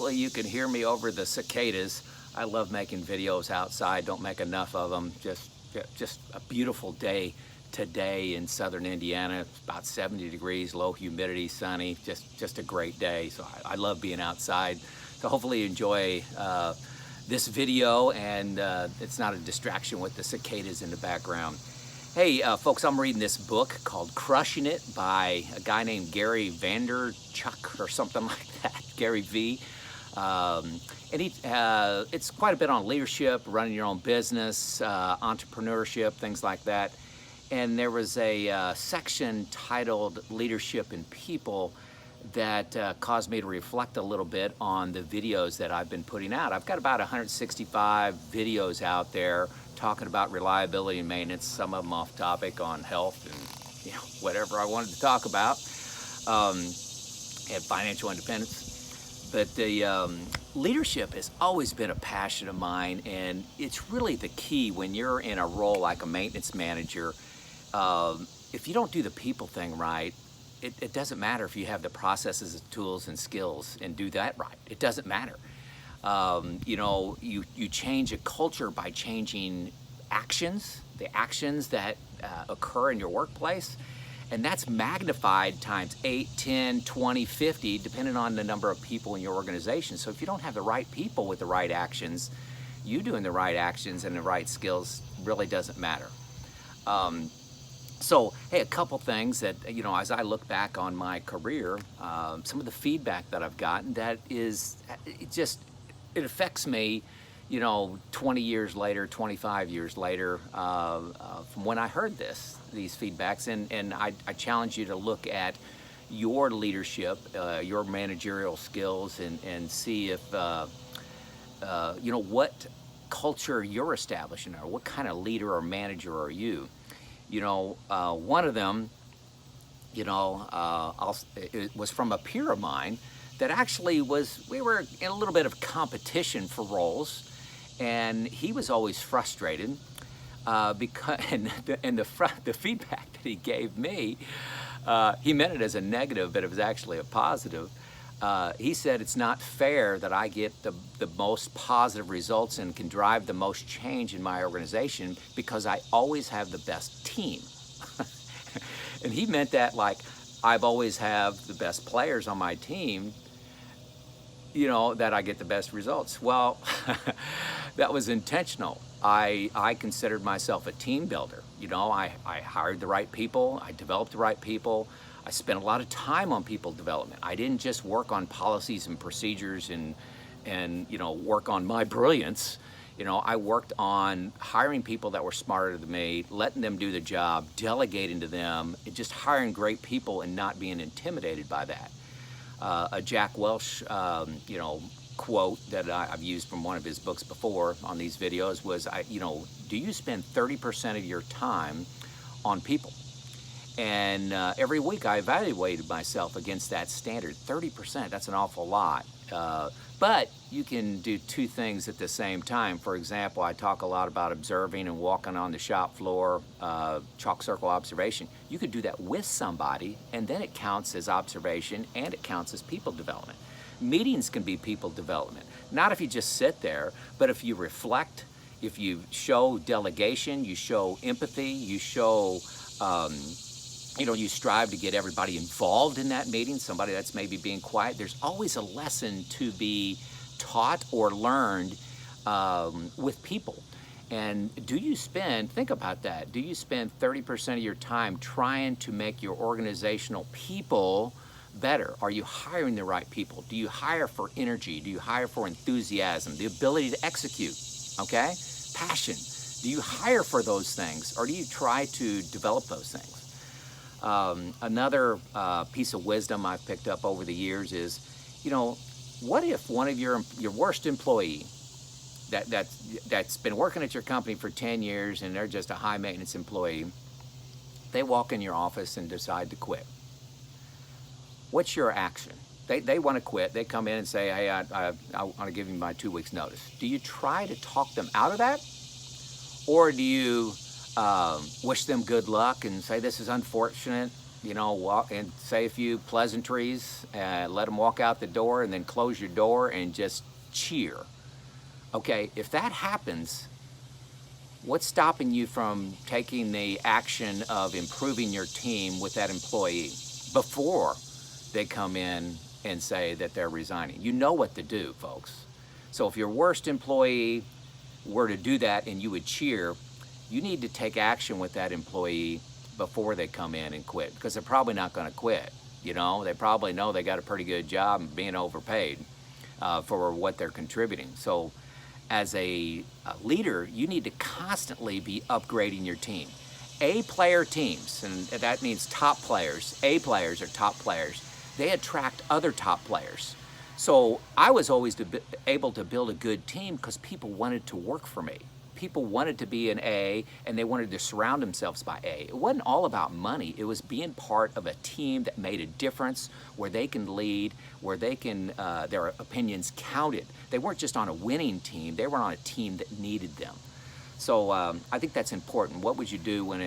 hopefully you can hear me over the cicadas. I love making videos outside, don't make enough of them. Just a beautiful day today in southern Indiana. It's about 70 degrees, low humidity, sunny, just a great day. So I love being outside. So hopefully you enjoy this video and it's not a distraction with the cicadas in the background. Hey folks, I'm reading this book called Crushing It by a guy named Gary Vaynerchuk or something like that, Gary V. And it's quite a bit on leadership, running your own business, entrepreneurship, things like that. And there was a section titled Leadership in People that caused me to reflect a little bit on the videos that I've been putting out. I've got about 165 videos out there talking about reliability and maintenance, some of them off topic on health and whatever I wanted to talk about, and financial independence. But the leadership has always been a passion of mine, and it's really the key when you're in a role like a maintenance manager. If you don't do the people thing right, it doesn't matter if you have the processes, tools, and skills and do that right. It doesn't matter. You change a culture by changing actions, the actions that occur in your workplace, and that's magnified times 8, 10, 20, 50, depending on the number of people in your organization. So if you don't have the right people with the right actions, you doing the right actions and the right skills really doesn't matter. So, hey, a couple things that, as I look back on my career, some of the feedback that I've gotten that is, it affects me, 20 years later, 25 years later, from when I heard these feedbacks. And I challenge you to look at your leadership, your managerial skills, and see if, what culture you're establishing, or what kind of leader or manager are you. One of them, it was from a peer of mine that actually we were in a little bit of competition for roles, and he was always frustrated because, the feedback that he gave me, he meant it as a negative, but it was actually a positive. He said, it's not fair that I get the most positive results and can drive the most change in my organization because I always have the best team. And he meant that like I've always have the best players on my team, that I get the best results. Well, that was intentional. I considered myself a team builder. I hired the right people, I developed the right people. I spent a lot of time on people development. I didn't just work on policies and procedures and work on my brilliance. I worked on hiring people that were smarter than me, letting them do the job, delegating to them, and just hiring great people and not being intimidated by that. A Jack Welch, quote that I've used from one of his books before on these videos was, do you spend 30% of your time on people? And every week I evaluated myself against that standard. 30%, that's an awful lot. But you can do two things at the same time. For example, I talk a lot about observing and walking on the shop floor, chalk circle observation. You could do that with somebody, and then it counts as observation and it counts as people development. Meetings can be people development. Not if you just sit there, but if you reflect, if you show delegation, you show empathy, you show you strive to get everybody involved in that meeting, somebody that's maybe being quiet. There's always a lesson to be taught or learned with people. And think about that, do you spend 30% of your time trying to make your organizational people better? Are you hiring the right people? Do you hire for energy? Do you hire for enthusiasm, the ability to execute, okay? Passion. Do you hire for those things, or do you try to develop those things? Another piece of wisdom I've picked up over the years is, what if one of your worst employee that's been working at your company for 10 years and they're just a high maintenance employee, they walk in your office and decide to quit? What's your action? They want to quit. They come in and say, hey, I want to give you my 2 weeks notice. Do you try to talk them out of that? Or do you wish them good luck and say, this is unfortunate, you know, walk and say a few pleasantries, let them walk out the door, and then close your door and just cheer. Okay, if that happens, what's stopping you from taking the action of improving your team with that employee before they come in and say that they're resigning? You know what to do, folks. So if your worst employee were to do that and you would cheer, you need to take action with that employee before they come in and quit, because they're probably not going to quit. You know, they probably know they got a pretty good job and being overpaid for what they're contributing. So as a leader, you need to constantly be upgrading your team. A-player teams, and that means top players. A players are top players. They attract other top players. So I was always able to build a good team because people wanted to work for me. People wanted to be an A, and they wanted to surround themselves by A. It wasn't all about money. It was being part of a team that made a difference, where they can lead, where they can their opinions counted. They weren't just on a winning team. They were on a team that needed them. So I think that's important. What would you do when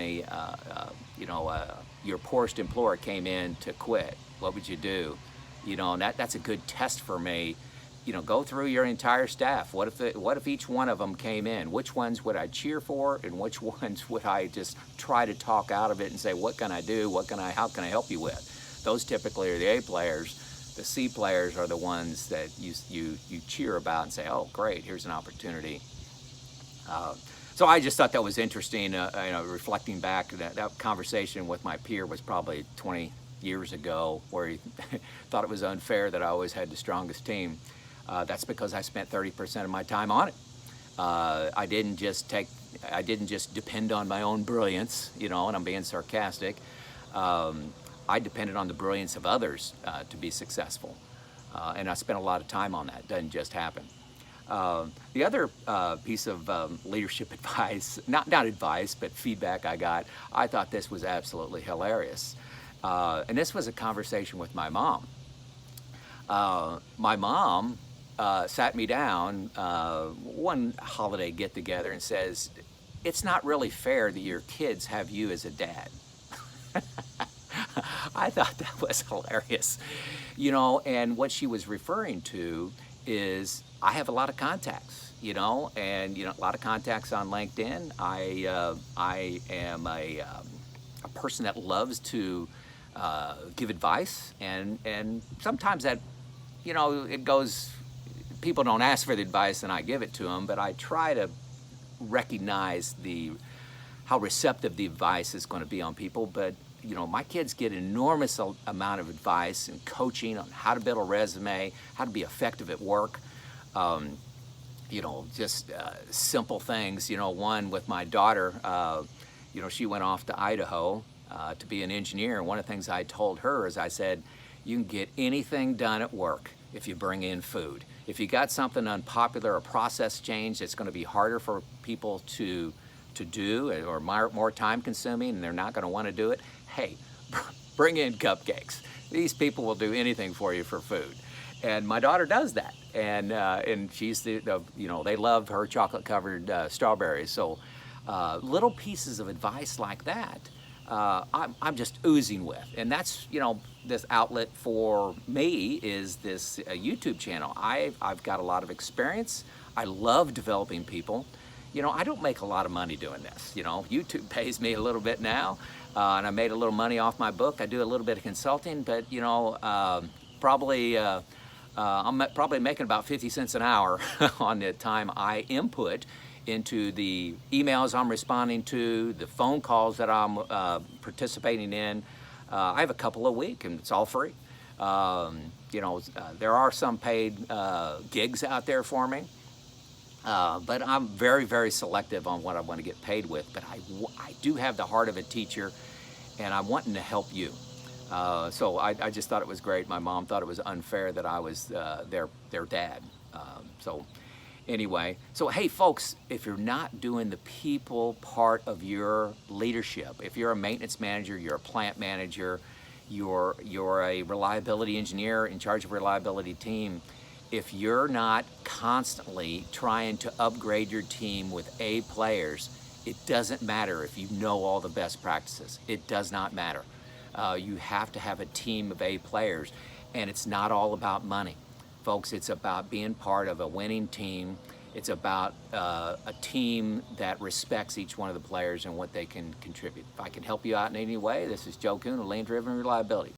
your poorest employer came in to quit? What would you do? You know, and that's a good test for me. You know, go through your entire staff. What if each one of them came in? Which ones would I cheer for, and which ones would I just try to talk out of it and say, what can I do? How can I help you with? Those typically are the A players. The C players are the ones that you cheer about and say, oh, great, here's an opportunity. So I just thought that was interesting. Reflecting back, that conversation with my peer was probably 20 years ago, where he thought it was unfair that I always had the strongest team. That's because I spent 30% of my time on it. I didn't just depend on my own brilliance, and I'm being sarcastic. I depended on the brilliance of others to be successful. And I spent a lot of time on that. It doesn't just happen. The other piece of leadership advice, not advice, but feedback I thought this was absolutely hilarious. And this was a conversation with my mom. My mom sat me down one holiday get-together and says, it's not really fair that your kids have you as a dad. I thought that was hilarious. And what she was referring to is I have a lot of contacts, and a lot of contacts on LinkedIn. I am a person that loves to give advice, and sometimes that, it goes, people don't ask for the advice and I give it to them, but I try to recognize how receptive the advice is going to be on people. But my kids get an enormous amount of advice and coaching on how to build a resume, how to be effective at work. Just simple things. One with my daughter, she went off to Idaho to be an engineer. And one of the things I told her is I said, you can get anything done at work if you bring in food. If you got something unpopular, a process change that's going to be harder for people to do, or more time consuming, and they're not going to want to do it, hey, bring in cupcakes. These people will do anything for you for food. And my daughter does that, and she's they love her chocolate-covered strawberries. So little pieces of advice like that, I'm just oozing with, and that's this outlet for me is this YouTube channel. I've got a lot of experience. I love developing people. I don't make a lot of money doing this. YouTube pays me a little bit now, and I made a little money off my book. I do a little bit of consulting, but I'm probably making about 50 cents an hour on the time I input into the emails I'm responding to, the phone calls that I'm participating in. I have a couple a week, and it's all free. There are some paid gigs out there for me. But I'm very, very selective on what I want to get paid with. But I do have the heart of a teacher, and I'm wanting to help you. So I just thought it was great. My mom thought it was unfair that I was their dad. Anyway, so hey folks, if you're not doing the people part of your leadership, if you're a maintenance manager, you're a plant manager, you're a reliability engineer in charge of a reliability team, if you're not constantly trying to upgrade your team with A players, it doesn't matter if you know all the best practices. It does not matter. You have to have a team of A players, and it's not all about money. Folks, it's about being part of a winning team. It's about a team that respects each one of the players and what they can contribute. If I can help you out in any way, this is Joe Kuhn of Lean Driven Reliability.